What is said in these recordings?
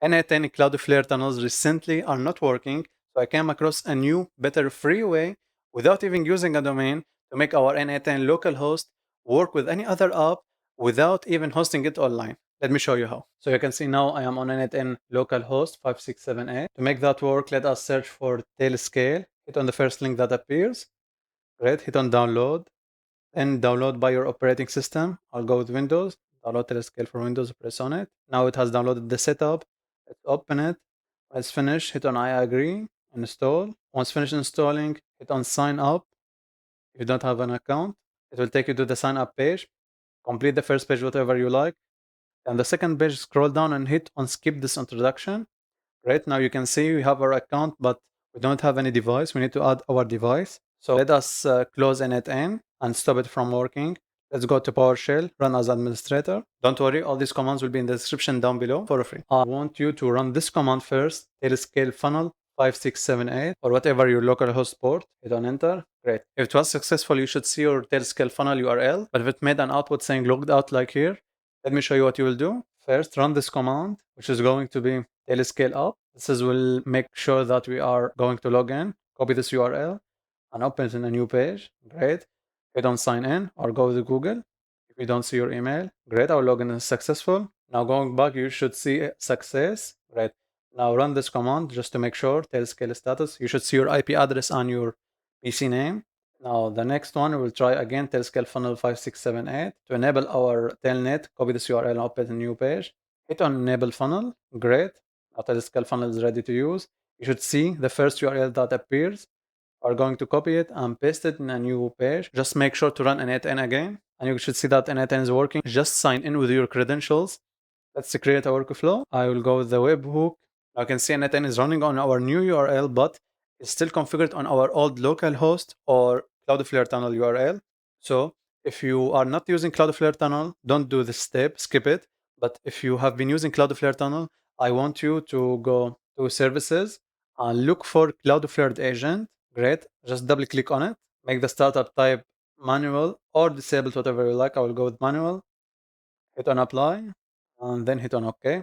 n8n Cloudflare tunnels recently are not working, so I came across a new, better free way without even using a domain to make our n8n localhost work with any other app without even hosting it online. Let me show you how. So you can see now I am on n8n localhost 5678. To make that work, let us search for Tailscale. Hit on the first link that appears. Great, hit on download. Then download by your operating system. I'll go with Windows. Download Tailscale for Windows, press on it. Now it has downloaded the setup. Let's open it. When it's finished, hit on I agree, install. Once finished installing, hit on sign up. If you don't have an account, it will take you to the sign up page. Complete the first page, whatever you like. And the second page, scroll down and hit on skip this introduction. Great, now you can see we have our account, but we don't have any device. We need to add our device. So let us close n8n and stop it from working. Let's go to PowerShell, run as administrator. Don't worry, all these commands will be in the description down below for free. I want you to run this command first, Tailscale Funnel 5678 or whatever your localhost port. Hit on enter. Great. If it was successful, you should see your Tailscale Funnel URL. But if it made an output saying logged out like here, let me show you what you will do. First, run this command, which is going to be Tailscale up. This will make sure that we are going to log in. Copy this URL and open it in a new page. Great. Hit on sign in or go to Google. If you don't see your email, great, our login is successful. Now going back, you should see success. Great. Now run this command just to make sure, Tailscale status. You should see your IP address and your PC name. Now the next one, we'll try again Tailscale Funnel 5678. To enable our Tailnet, copy this URL and open a new page. Hit on Enable Funnel. Great. Now Tailscale Funnel is ready to use. You should see the first URL that appears. Are going to copy it and paste it in a new page. Just make sure to run n8n again. And you should see that n8n is working. Just sign in with your credentials. Let's create a workflow. I will go with the webhook. Now you can see n8n is running on our new URL, but it's still configured on our old localhost or Cloudflare tunnel URL. So if you are not using Cloudflare tunnel, don't do this step, skip it. But if you have been using Cloudflare tunnel, I want you to go to services and look for Cloudflare agent. Great. Just double click on it. Make the startup type manual or disabled, whatever you like. I will go with manual. Hit on apply and then hit on OK.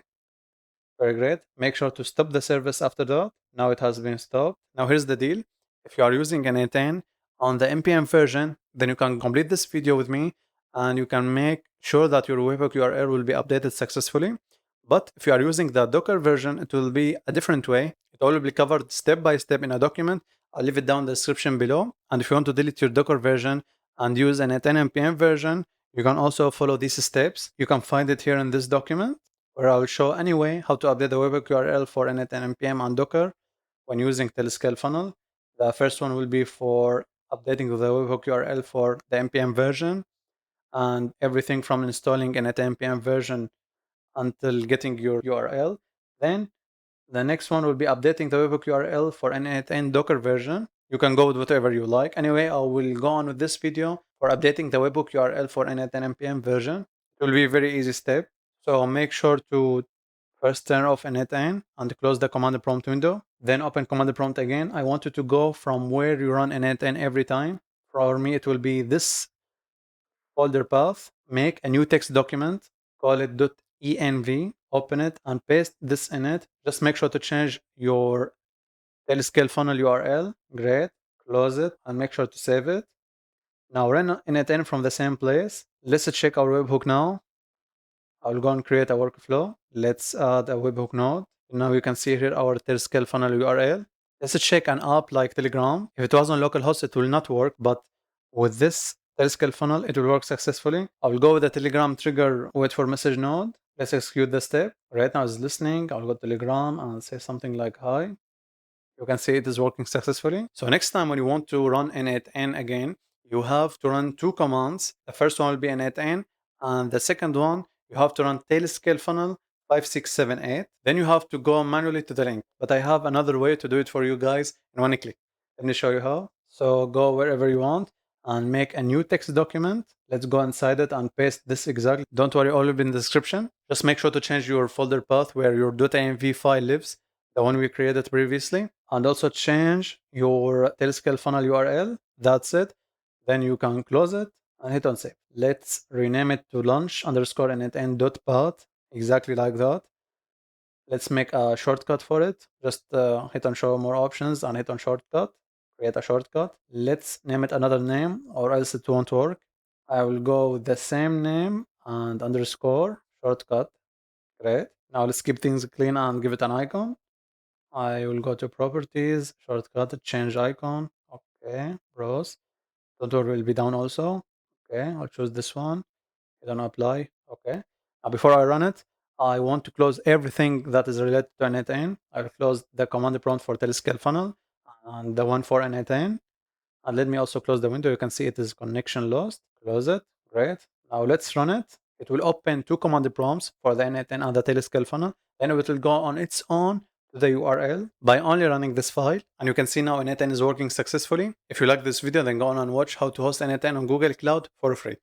Very great. Make sure to stop the service after that. Now it has been stopped. Now here's the deal. If you are using an n8n on the npm version, then you can complete this video with me and you can make sure that your Webhook URL will be updated successfully. But if you are using the Docker version, it will be a different way. It all will be covered step by step in a document. I'll leave it down in the description below. And if you want to delete your Docker version and use an n8n npm version, you can also follow these steps. You can find it here in this document, where I will show anyway how to update the Webhook URL for n8n npm and Docker when using Tailscale Funnel. The first one will be for updating the Webhook URL for the npm version and everything from installing n8n npm version until getting your URL. Then the next one will be updating the Webhook URL for n8n Docker version. You can go with whatever you like. Anyway, I will go on with this video for updating the Webhook URL for n8n npm version. It will be a very easy step. So make sure to first turn off n8n and close the command prompt window. Then open command prompt again. I want you to go from where you run n8n every time. For me, it will be this folder path. Make a new text document. Call it .env. Open it and paste this in it. Just make sure to change your Tailscale Funnel URL. Great. Close it and make sure to save it. Now run n8n from the same place. Let's check our webhook now. I'll go and create a workflow. Let's add a webhook node. Now you can see here our Tailscale Funnel URL. Let's check an app like Telegram. If it was on localhost, it will not work, but with this Tailscale Funnel, it will work successfully. I will go with the Telegram trigger wait for message node. Let's execute the step. Right now it's listening. I'll go to Telegram and say something like hi. You can see it is working successfully. So next time when you want to run n8n again, you have to run two commands. The first one will be n8n, and the second one, you have to run Tailscale Funnel 5678. Then you have to go manually to the link. But I have another way to do it for you guys in one click. Let me show you how. So go wherever you want and make a new text document. Let's go inside it and paste this exactly. Don't worry, all will be in the description. Just make sure to change your folder path where your .env file lives, the one we created previously, and also change your Tailscale Funnel URL. That's it. Then you can close it and hit on save. Let's rename it to launch_n8n.path, exactly like that. Let's make a shortcut for it. Just hit on show more options and hit on shortcut. Create a shortcut. Let's name it another name or else it won't work. I will go with the same name and underscore shortcut. Great. Now let's keep things clean and give it an icon. I will go to properties, shortcut, change icon. Okay, browse. Contour will be down also. Okay, I'll choose this one. Hit on apply. Okay. Now before I run it, I want to close everything that is related to n8n. I'll close the command prompt for Tailscale Funnel and the one for n8n. And let me also close the window. You can see it is connection lost. Close it. Great. Now let's run it. It will open two command prompts for the n8n and the Tailscale Funnel. Then it will go on its own to the URL by only running this file. And you can see now n8n is working successfully. If you like this video, then go on and watch how to host n8n on Google Cloud for free.